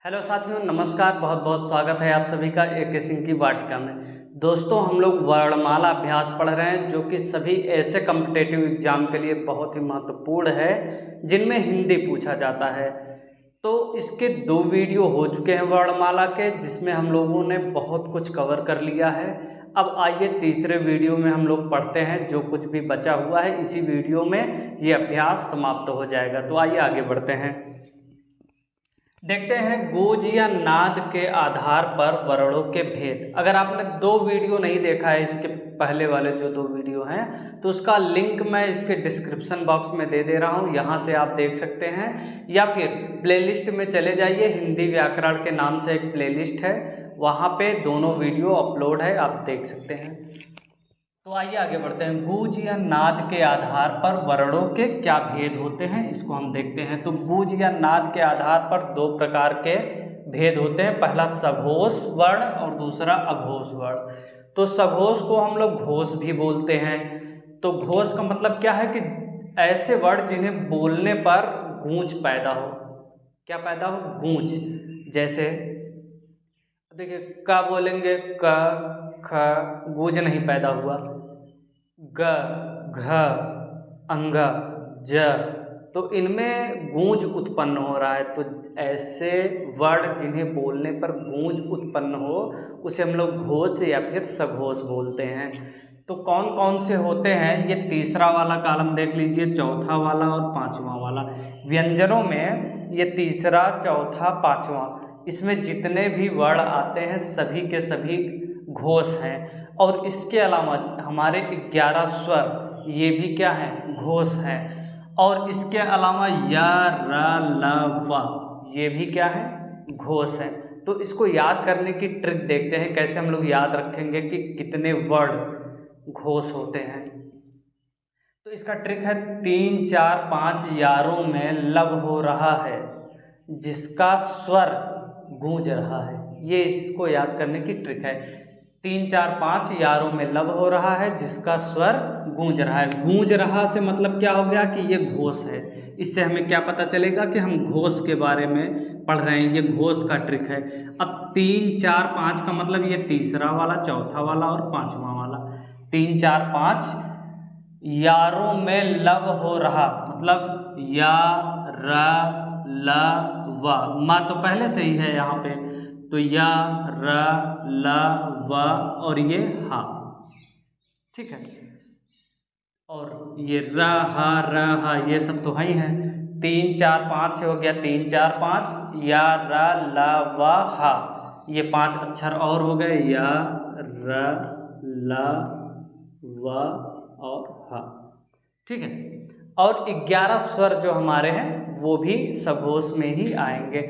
Hello साथियों, नमस्कार। बहुत बहुत स्वागत है आप सभी का AK सिंह की वाटिका में। दोस्तों, हम लोग वर्णमाला अभ्यास पढ़ रहे हैं जो कि सभी ऐसे कॉम्पिटिटिव एग्जाम के लिए बहुत ही महत्वपूर्ण है जिनमें हिंदी पूछा जाता है। तो इसके 2 वीडियो हो चुके हैं वर्णमाला के, जिसमें हम लोगों ने बहुत कुछ कवर कर लिया है। अब आइए तीसरे वीडियो में हम लोग पढ़ते हैं। जो कुछ भी बचा हुआ है इसी वीडियो में ये अभ्यास समाप्त हो जाएगा। तो आइए आगे बढ़ते हैं। देखते हैं गूंज या नाद के आधार पर वर्णों के भेद। अगर आपने 2 वीडियो नहीं देखा है, इसके पहले वाले जो 2 वीडियो हैं, तो उसका लिंक मैं इसके डिस्क्रिप्शन बॉक्स में दे रहा हूं, यहां से आप देख सकते हैं। या फिर प्लेलिस्ट में चले जाइए, हिंदी व्याकरण के नाम से एक प्लेलिस्ट है, वहां पे दोनों वीडियो अपलोड है, आप देख सकते हैं। तो आइए आगे बढ़ते हैं। गूंज या नाद के आधार पर वर्णों के क्या भेद होते हैं, इसको हम देखते हैं। तो गूंज या नाद के आधार पर 2 प्रकार के भेद होते हैं। पहला सघोष वर्ण और दूसरा अघोष वर्ण। तो सघोष को हम लोग घोष भी बोलते हैं। तो घोष का मतलब क्या है कि ऐसे वर्ण जिन्हें बोलने पर गूंज पैदा हो। क्या पैदा हो? गूंज। जैसे देखिए, का बोलेंगे क ख, गूंज नहीं पैदा हुआ। ग घ अंग ज, तो इनमें गूंज उत्पन्न हो रहा है। तो ऐसे वर्ण जिन्हें बोलने पर गूंज उत्पन्न हो उसे हम लोग घोष या फिर सघोष बोलते हैं। तो कौन कौन से होते हैं, ये तीसरा वाला कॉलम देख लीजिए, चौथा वाला और पांचवा वाला। व्यंजनों में ये तीसरा, चौथा, पांचवा, इसमें जितने भी वर्ण आते हैं सभी के सभी घोष हैं। और इसके अलावा हमारे 11 स्वर, ये भी क्या है? घोष है। और इसके अलावा या, र, ल, व, ये भी क्या है? घोष है। तो इसको याद करने की ट्रिक देखते हैं, कैसे हम लोग याद रखेंगे कि कितने वर्ण घोष होते हैं। तो इसका ट्रिक है 3, 4, 5 यारों में लब हो रहा है जिसका स्वर गूंज रहा है। ये इसको याद करने की ट्रिक है। 3, 4, 5 यारों में लब हो रहा है जिसका स्वर गूंज रहा है। गूंज रहा से मतलब क्या हो गया कि ये घोष है। इससे हमें क्या पता चलेगा कि हम घोष के बारे में पढ़ रहे हैं। ये घोष का ट्रिक है। अब 3, 4, 5 का मतलब ये तीसरा वाला, चौथा वाला और पांचवा वाला। 3, 4, 5 यारों में लब हो रहा, मतलब या, र, ल, व। मा तो पहले से ही है यहाँ पे, तो या, र, ल, व और ये हा। ठीक है। और ये र, हा, ये सब तो है ही है। 3, 4, 5 से हो गया 3, 4, 5 या, र, ल, व, हा। ये 5 अक्षर और हो गए, या, र, ल, व और हा। ठीक है। और 11 स्वर जो हमारे हैं वो भी सघोष में ही आएंगे।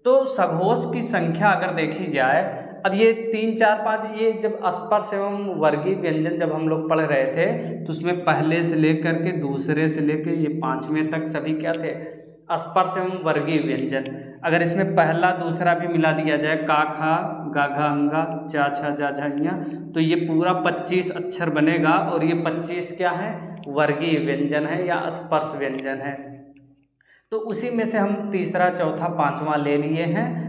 तो सघोष की संख्या अगर देखी जाए, अब ये 3, 4, 5, ये जब स्पर्श एवं वर्गीय व्यंजन जब हम लोग पढ़ रहे थे तो उसमें पहले से लेकर के दूसरे से लेकर ये 5वें तक सभी क्या थे? स्पर्श एवं वर्गीय व्यंजन। अगर इसमें पहला दूसरा भी मिला दिया जाए, का, खा, गा, घा, अंगा, चा, छा, जा, झा, ञ, तो ये पूरा 25 अक्षर बनेगा। और ये 25 क्या है? वर्गीय व्यंजन है या स्पर्श व्यंजन है। तो उसी में से हम तीसरा, चौथा, पांचवा ले लिए हैं।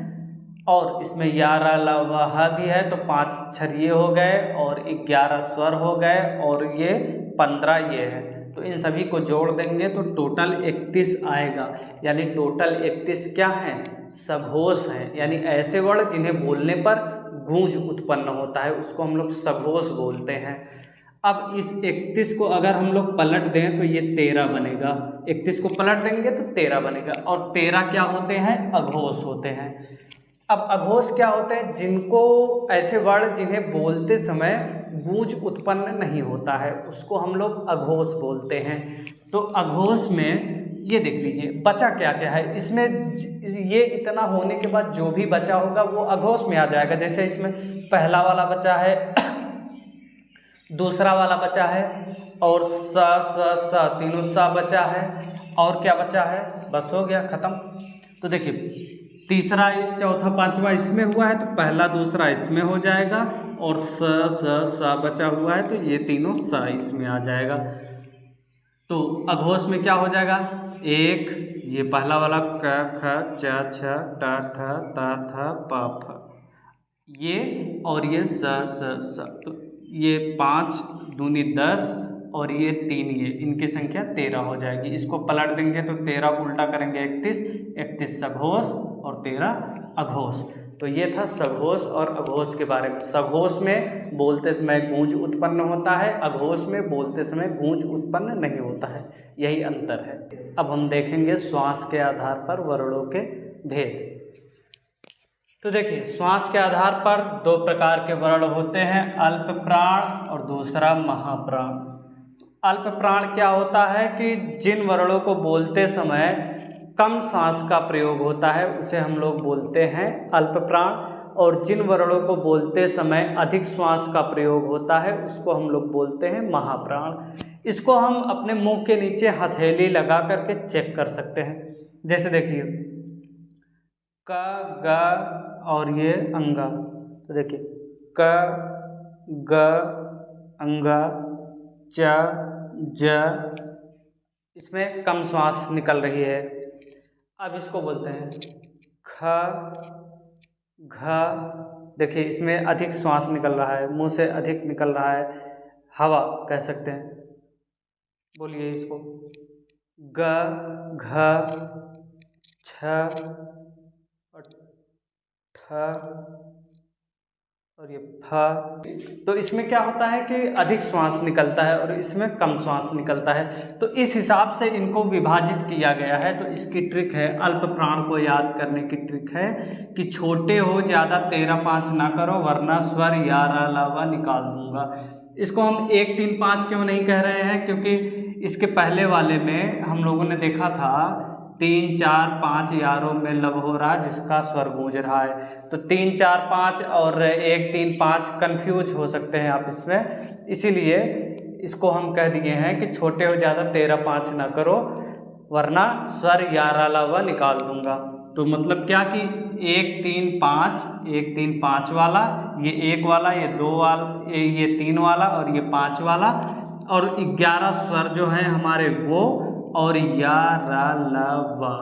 और इसमें या, र, ल, व, ह भी है, तो 5 अक्षर ये हो गए और 11 स्वर हो गए और ये 15 ये है। तो इन सभी को जोड़ देंगे तो टोटल 31 आएगा। यानी टोटल 31 क्या है? सघोष है। यानी ऐसे वर्ण जिन्हें बोलने पर गूंज उत्पन्न होता है उसको हम लोग सघोष बोलते हैं। अब इस 31 को अगर हम लोग पलट दें तो ये 13 बनेगा। 31 को पलट देंगे तो 13 बनेगा। और 13 क्या होते हैं? अघोष होते हैं। अब अघोष क्या होते हैं? जिनको ऐसे वर्ण जिन्हें बोलते समय गूंज उत्पन्न नहीं होता है उसको हम लोग अघोष बोलते हैं। तो अघोष में ये देख लीजिए बचा क्या क्या है इसमें। ये इतना होने के बाद जो भी बचा होगा वो अघोष में आ जाएगा। जैसे इसमें पहला वाला बचा है, दूसरा वाला बचा है और स तीनों सा बचा है। और क्या बचा है? बस हो गया, खत्म। तो देखिए तीसरा, चौथा, पांचवा इसमें हुआ है तो पहला दूसरा इसमें हो जाएगा और सा बचा हुआ है तो ये तीनों सा इसमें आ जाएगा। तो अघोष में क्या हो जाएगा? 1, ये पहला वाला क ख च छ ट ठ त थ प फ, ये और ये स। तो ये 5 दूनी 10 और ये 3, ये इनकी संख्या 13 हो जाएगी। इसको पलट देंगे तो 13 को उल्टा करेंगे 31, 31 सघोष और 13 अघोष। तो ये था सघोष और अघोष के बारे में। सघोष में बोलते समय गूंज उत्पन्न होता है, अघोष में बोलते समय गूंज उत्पन्न नहीं होता है, यही अंतर है। अब हम देखेंगे श्वास के आधार पर वर्णों के भेद। तो देखिए, श्वास के आधार पर 2 प्रकार के वर्ण होते हैं, अल्प प्राण और दूसरा महाप्राण। अल्प प्राण क्या होता है कि जिन वर्णों को बोलते समय कम सांस का प्रयोग होता है उसे हम लोग बोलते हैं अल्प प्राण, और जिन वर्णों को बोलते समय अधिक श्वास का प्रयोग होता है उसको हम लोग बोलते हैं महाप्राण। इसको हम अपने मुंह के नीचे हथेली लगा करके चेक कर सकते हैं। जैसे देखिए, क ग और ये अंगा, तो देखिए क ग अंगा च ज, इसमें कम श्वास निकल रही है। अब इसको बोलते हैं ख घ, देखिए इसमें अधिक श्वास निकल रहा है, मुंह से अधिक निकल रहा है, हवा कह सकते हैं। बोलिए इसको ग घ छ और ठ और ये फ। तो इसमें क्या होता है कि अधिक श्वास निकलता है और इसमें कम श्वास निकलता है। तो इस हिसाब से इनको विभाजित किया गया है। तो इसकी ट्रिक है, अल्प प्राण को याद करने की ट्रिक है कि छोटे हो ज़्यादा 13-5 ना करो वरना स्वर या रा ला वा निकाल दूंगा। इसको हम 1 3 5 क्यों नहीं कह रहे हैं, क्योंकि इसके पहले वाले में हम लोगों ने देखा था 3 4 5 यारों में लब हो रहा जिसका स्वर गूंज रहा है। तो 3 4 5 और 1 3 5 कंफ्यूज हो सकते हैं आप इसमें, इसीलिए इसको हम कह दिए हैं कि छोटे हो ज़्यादा 13-5 ना करो वरना स्वर या रा ला वा निकाल दूंगा। तो मतलब क्या कि 1 3 5, 1 3 5 वाला, ये 1 वाला, ये 2 वाला, ये 3 वाला और ये 5 वाला, और 11 स्वर जो हैं हमारे वो, और या रा ला वा,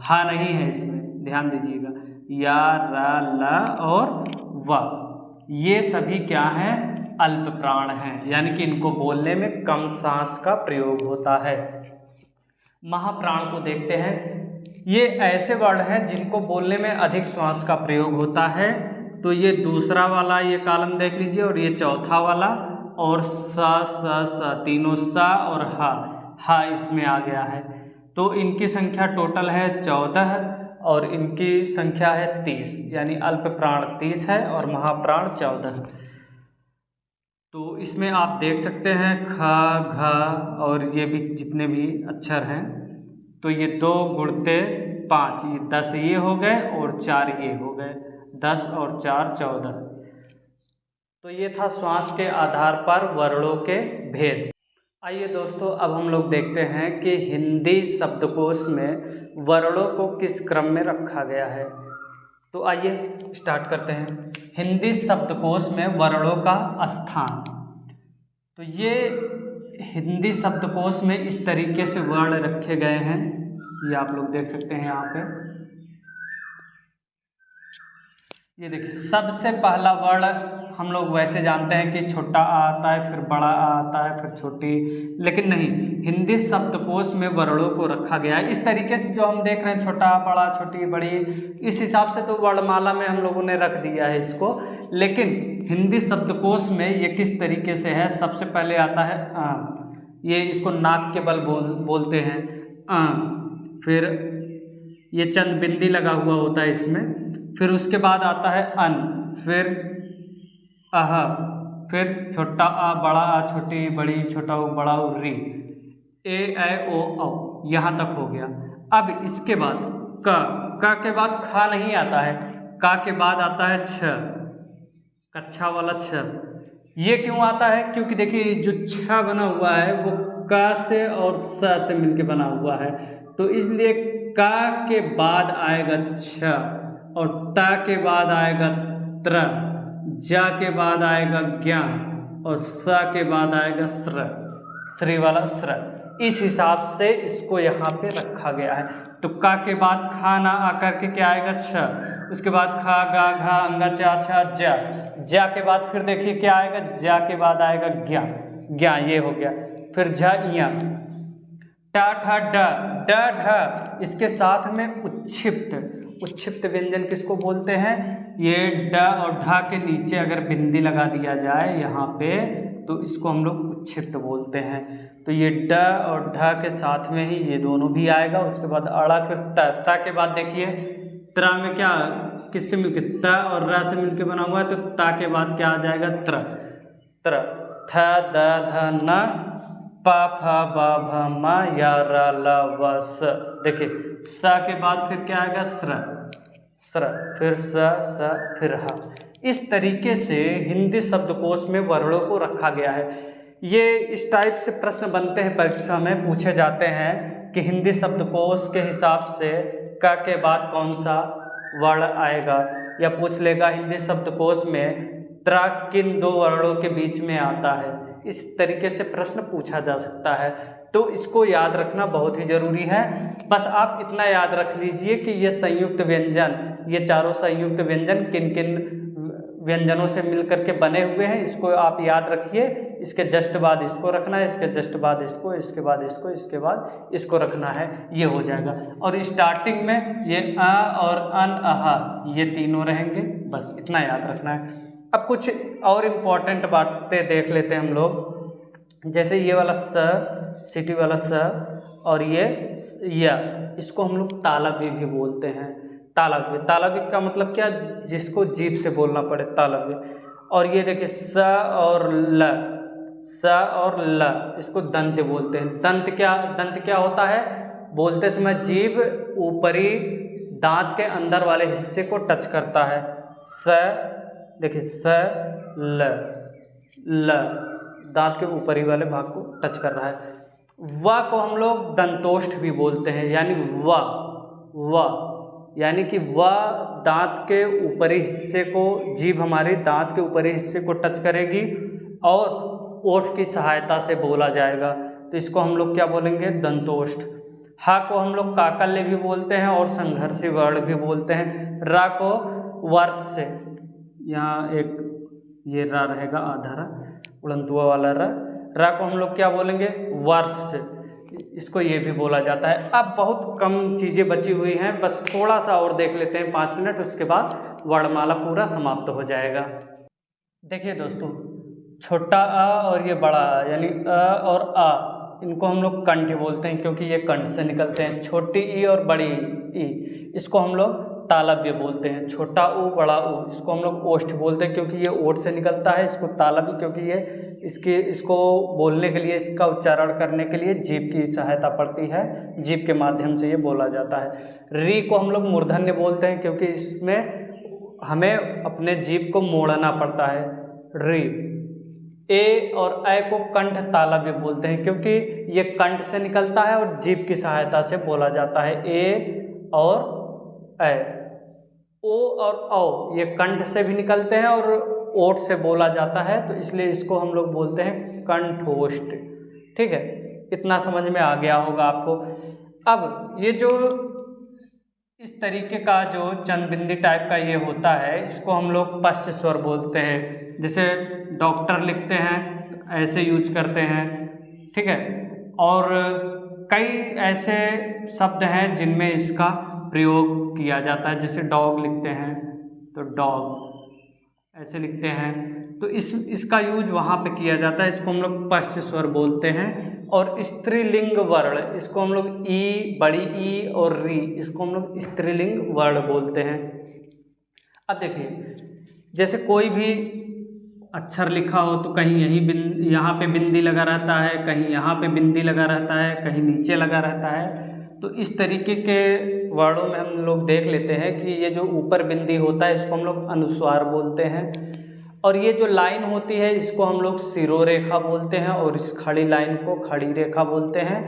हा नहीं है इसमें, ध्यान दीजिएगा, या रा ला और वा, ये सभी क्या हैं, अल्प प्राण हैं, यानी कि इनको बोलने में कम सांस का प्रयोग होता है। महाप्राण को देखते हैं, ये ऐसे वर्ड हैं जिनको बोलने में अधिक श्वास का प्रयोग होता है। तो ये दूसरा वाला ये कॉलम देख लीजिए, और ये चौथा वाला, और सा सा सा, तीनों सा और हा इसमें आ गया है। तो इनकी संख्या टोटल है 14 और इनकी संख्या है 30, यानी अल्प प्राण 30 है और महाप्राण 14। तो इसमें आप देख सकते हैं ख घ और ये भी जितने भी अक्षर हैं, तो ये 2 गुणते 5, ये 10 ये हो गए और 4 ये हो गए, 10 और 4 14। तो ये था श्वास के आधार पर वर्णों के भेद। आइए दोस्तों, अब हम लोग देखते हैं कि हिंदी शब्दकोश में वर्णों को किस क्रम में रखा गया है। तो आइए स्टार्ट करते हैं। हिंदी शब्दकोश में वर्णों का स्थान। तो ये हिंदी शब्दकोश में इस तरीके से वर्ण रखे गए हैं, ये आप लोग देख सकते हैं यहाँ पे। ये देखिए, सबसे पहला वर्ण हम लोग वैसे जानते हैं कि छोटा आ आता है, फिर बड़ा आ आता है, फिर छोटी, लेकिन नहीं, हिंदी शब्दकोश में वर्णों को रखा गया है इस तरीके से जो हम देख रहे हैं, छोटा बड़ा छोटी बड़ी, इस हिसाब से तो वर्णमाला में हम लोगों ने रख दिया है इसको। लेकिन हिंदी शब्दकोश में ये किस तरीके से है, सबसे पहले आता है आ, ये इसको नाक के बल बोलते हैं आ, फिर ये चंद बिंदी लगा हुआ होता है इसमें, फिर उसके बाद आता है अन, फिर अह, फिर छोटा आ, बड़ा आ, छोटी बड़ी, छोटा उ, बड़ा उ, री, ए ऐ ओ औ, यहाँ तक हो गया। अब इसके बाद क के बाद खा नहीं आता है, का के बाद आता है छ, कच्छा वाला छ। ये क्यों आता है, क्योंकि देखिए जो छ बना हुआ है वो का से और स से मिलके बना हुआ है, तो इसलिए का के बाद आएगा छ, और ता के बाद आएगा त्र, जा के बाद आएगा ज्ञान, और स के बाद आएगा स्र, श्री वाला स्र। इस हिसाब से इसको यहाँ पे रखा गया है। तो का के बाद खा ना आकर के क्या आएगा, छ, उसके बाद खा गा घा अंगा चा छा जा, जा के बाद फिर देखिए क्या आएगा, जा के बाद आएगा ज्ञा, ज्ञा ये हो गया। फिर झ इया, टा ठा ड, ड ढ, इसके साथ में उच्छिप्त, उच्छिप्त व्यंजन किसको बोलते हैं, ये ड और ढ के नीचे अगर बिंदी लगा दिया जाए यहाँ पे तो इसको हम लोग उच्छिप्त बोलते हैं। तो ये ड और ढ के साथ में ही ये दोनों भी आएगा। उसके बाद अड़ा, फिर त के बाद देखिए त्रा में क्या किससे मिलके, त और र से मिलके बना हुआ है, तो ता के बाद क्या आ जाएगा, त्र, त्र, थ द ध न प फ ब भ म य र ल व स। देखिए स के बाद फिर क्या आएगा, स्र, स्र, फिर स, फिर ह। इस तरीके से हिंदी शब्दकोश में वर्णों को रखा गया है। ये इस टाइप से प्रश्न बनते हैं, परीक्षा में पूछे जाते हैं कि हिंदी शब्दकोश के हिसाब से क के बाद कौन सा वर्ण आएगा, या पूछ लेगा हिंदी शब्दकोश में त्रा किन दो वर्णों के बीच में आता है। इस तरीके से प्रश्न पूछा जा सकता है। तो इसको याद रखना बहुत ही ज़रूरी है। बस आप इतना याद रख लीजिए कि ये संयुक्त व्यंजन, ये चारों संयुक्त व्यंजन किन किन व्यंजनों से मिलकर के बने हुए हैं, इसको आप याद रखिए। इसके जस्ट बाद इसको रखना है, इसके जस्ट बाद इसको, इसके बाद इसको, इसके बाद इसको रखना है, ये हो जाएगा। और स्टार्टिंग में ये अ और अन अहा ये तीनों रहेंगे, बस इतना याद रखना है। अब कुछ और इम्पॉर्टेंट बातें देख लेते हैं हम लोग। जैसे ये वाला स, सिटी वाला स, और ये या, इसको हम लोग तालव्य भी बोलते हैं। तालव्य, तालव्य का मतलब क्या, जिसको जीभ से बोलना पड़े, तालव्य। और ये देखिए स और ल, स और ल, इसको दंत बोलते हैं। दंत क्या होता है, बोलते समय जीभ ऊपरी दांत के अंदर वाले हिस्से को टच करता है। स, देखिए स ल, ल दांत के ऊपरी वाले भाग को टच कर रहा है। व को हम लोग दंतोष्ठ भी बोलते हैं, यानी व यानी कि व दांत के ऊपरी हिस्से को, जीभ हमारी दांत के ऊपरी हिस्से को टच करेगी और ओठ की सहायता से बोला जाएगा, तो इसको हम लोग क्या बोलेंगे, दंतोष्ठ। हा को हम लोग काकल्य भी बोलते हैं और संघर्षी वर्ण भी बोलते हैं। रा को वर्त से, यहाँ एक ये रा रहेगा आधा रा, उड़ंतुआ वाला रा। रा को हम लोग क्या बोलेंगे, वर्त से, इसको ये भी बोला जाता है। अब बहुत कम चीज़ें बची हुई हैं, बस थोड़ा सा और देख लेते हैं 5 मिनट, उसके बाद वर्णमाला पूरा समाप्त हो जाएगा। देखिए दोस्तों, छोटा अ और ये बड़ा अ, यानी अ और आ, इनको हम लोग कंठ बोलते हैं क्योंकि ये कंठ से निकलते हैं। छोटी ई और बड़ी ई, इसको हम लोग तालव्य बोलते हैं। छोटा ऊ बड़ा ऊ, इसको हम लोग ओष्ठ बोलते हैं क्योंकि ये ओठ से निकलता है। इसको तालव्य क्योंकि ये इसको बोलने के लिए, इसका उच्चारण करने के लिए जीभ की सहायता पड़ती है, जीभ के माध्यम से ये बोला जाता है। री को हम लोग मूर्धन्य बोलते हैं क्योंकि इसमें हमें अपने जीभ को मोड़ना पड़ता है, री। ए और ऐ को कंठ तालव्य बोलते हैं क्योंकि ये कंठ से निकलता है और जीभ की सहायता से बोला जाता है, ए और ऐ। ओ और औ ये कंठ से भी निकलते हैं और ओठ से बोला जाता है, तो इसलिए इसको हम लोग बोलते हैं कंठोष्ठ। ठीक है, इतना समझ में आ गया होगा आपको। अब ये जो इस तरीके का जो चंद बिंदी टाइप का ये होता है, इसको हम लोग पश्च स्वर बोलते हैं। जैसे डॉक्टर लिखते हैं तो ऐसे यूज करते हैं, ठीक है। और कई ऐसे शब्द हैं जिनमें इसका प्रयोग किया जाता है। जैसे डॉग लिखते हैं तो डॉग ऐसे लिखते हैं, तो इसका यूज वहाँ पे किया जाता है। इसको हम लोग पश्च स्वर बोलते हैं। और स्त्रीलिंग वर्ण, इसको हम लोग ई, बड़ी ई और री, इसको हम लोग स्त्रीलिंग वर्ण बोलते हैं। अब देखिए, जैसे कोई भी अक्षर लिखा हो तो कहीं यहाँ पे बिंदी लगा रहता है, कहीं यहाँ पे बिंदी लगा रहता है, कहीं नीचे लगा रहता है। तो इस तरीके के वर्णों में हम लोग देख लेते हैं कि ये जो ऊपर बिंदी होता है इसको हम लोग अनुस्वार बोलते हैं, और ये जो लाइन होती है इसको हम लोग शिरोरेखा बोलते हैं, और इस खड़ी लाइन को खड़ी रेखा बोलते हैं।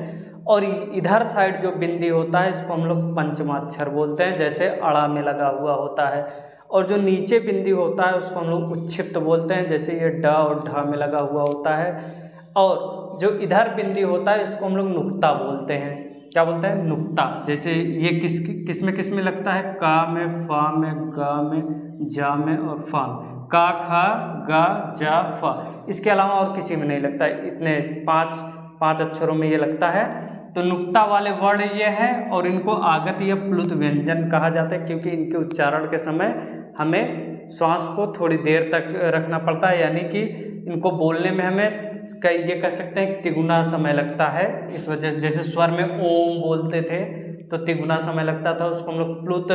और इधर साइड जो बिंदी होता है इसको हम लोग पंचमाक्षर बोलते हैं, जैसे अड़ा में लगा हुआ होता है। और जो नीचे बिंदी होता है उसको हम लोग उच्छिप्त बोलते हैं, जैसे ये ड और ढ में लगा हुआ होता है। और जो इधर बिंदी होता है इसको हम लोग नुक्ता बोलते हैं। क्या बोलते हैं? नुक्ता। जैसे ये किस में लगता है? का में, फा में, गा में, जा में और फा में। का, खा, गा, जा, फा। इसके अलावा और किसी में नहीं लगता है। इतने पांच अक्षरों में ये लगता है। तो नुक्ता वाले वर्ण ये हैं और इनको आगत या प्लुत व्यंजन कहा जाता है, क्योंकि इनके उच्चारण के समय हमें श्वास को थोड़ी देर तक रखना पड़ता है, यानी कि इनको बोलने में हमें ये कह सकते हैं तिगुना समय लगता है। इस वजह से जैसे स्वर में ओम बोलते थे तो तिगुना समय लगता था, उसको हम लोग प्लुत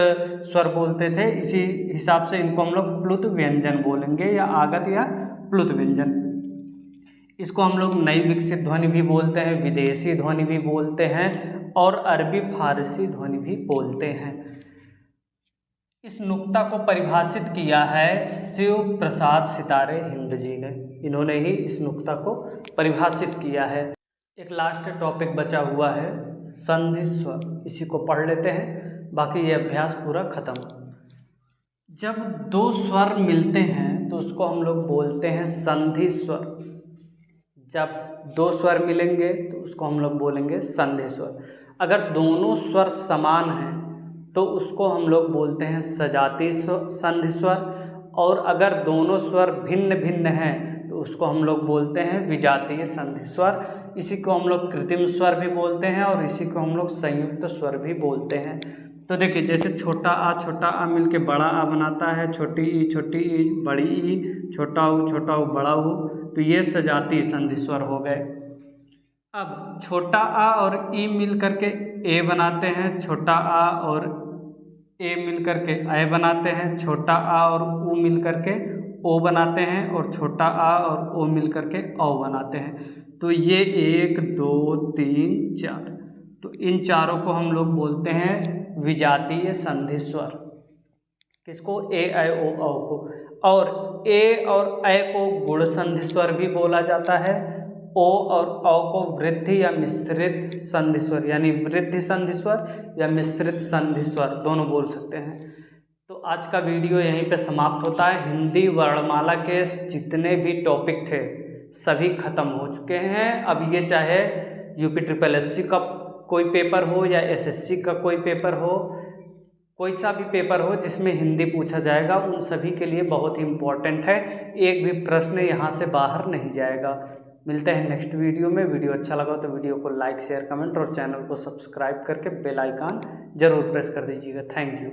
स्वर बोलते थे। इसी हिसाब से इनको हम लोग प्लुत व्यंजन बोलेंगे, या आगत या प्लुत व्यंजन। इसको हम लोग नई विकसित ध्वनि भी बोलते हैं, विदेशी ध्वनि भी बोलते हैं और अरबी फारसी ध्वनि भी बोलते हैं। इस नुक्ता को परिभाषित किया है शिव प्रसाद सितारे हिंद जी ने। इन्होंने ही इस नुक्ता को परिभाषित किया है। एक लास्ट टॉपिक बचा हुआ है संधि स्वर, इसी को पढ़ लेते हैं, बाकी ये अभ्यास पूरा खत्म। जब दो स्वर मिलते हैं तो उसको हम लोग बोलते हैं संधि स्वर। जब दो स्वर मिलेंगे तो उसको हम लोग बोलेंगे संधि स्वर। अगर दोनों स्वर समान हैं तो उसको हम लोग बोलते हैं सजातीय संधि स्वर, और अगर दोनों स्वर भिन्न भिन्न हैं तो उसको हम लोग बोलते हैं विजातीय संधि स्वर। इसी को हम लोग कृत्रिम स्वर भी बोलते हैं और इसी को हम लोग संयुक्त स्वर भी बोलते हैं। तो देखिए, जैसे छोटा आ मिलके बड़ा आ बनाता है, छोटी ई बड़ी ई, छोटा ऊ बड़ा ऊ, तो ये सजातीय संधि स्वर हो गए। अब छोटा आ और ई मिल करके ए बनाते हैं, छोटा आ और ए मिल करके ए बनाते हैं, छोटा आ और ऊ मिल करके ओ बनाते हैं, और छोटा आ और ओ मिल करके औ बनाते हैं। तो ये 1 2 3 4, तो इन चारों को हम लोग बोलते हैं विजातीय संधि स्वर। किसको? ए ऐ ओ औ को। और ए और ऐ को गुण संधि स्वर भी बोला जाता है। ओ और औ को वृद्धि या मिश्रित संधि स्वर, यानी वृद्धि संधि स्वर या मिश्रित संधि स्वर दोनों बोल सकते हैं। तो आज का वीडियो यहीं पे समाप्त होता है। हिंदी वर्णमाला के जितने भी टॉपिक थे सभी खत्म हो चुके हैं। अब ये चाहे UPSSC का कोई पेपर हो या SSC का कोई पेपर हो, कोई सा भी पेपर हो जिसमें हिंदी पूछा जाएगा, उन सभी के लिए बहुत ही इम्पोर्टेंट है। एक भी प्रश्न यहाँ से बाहर नहीं जाएगा। मिलते हैं नेक्स्ट वीडियो में। वीडियो अच्छा लगा तो वीडियो को लाइक शेयर कमेंट और चैनल को सब्सक्राइब करके बेल आइकन जरूर प्रेस कर दीजिएगा। Thank you.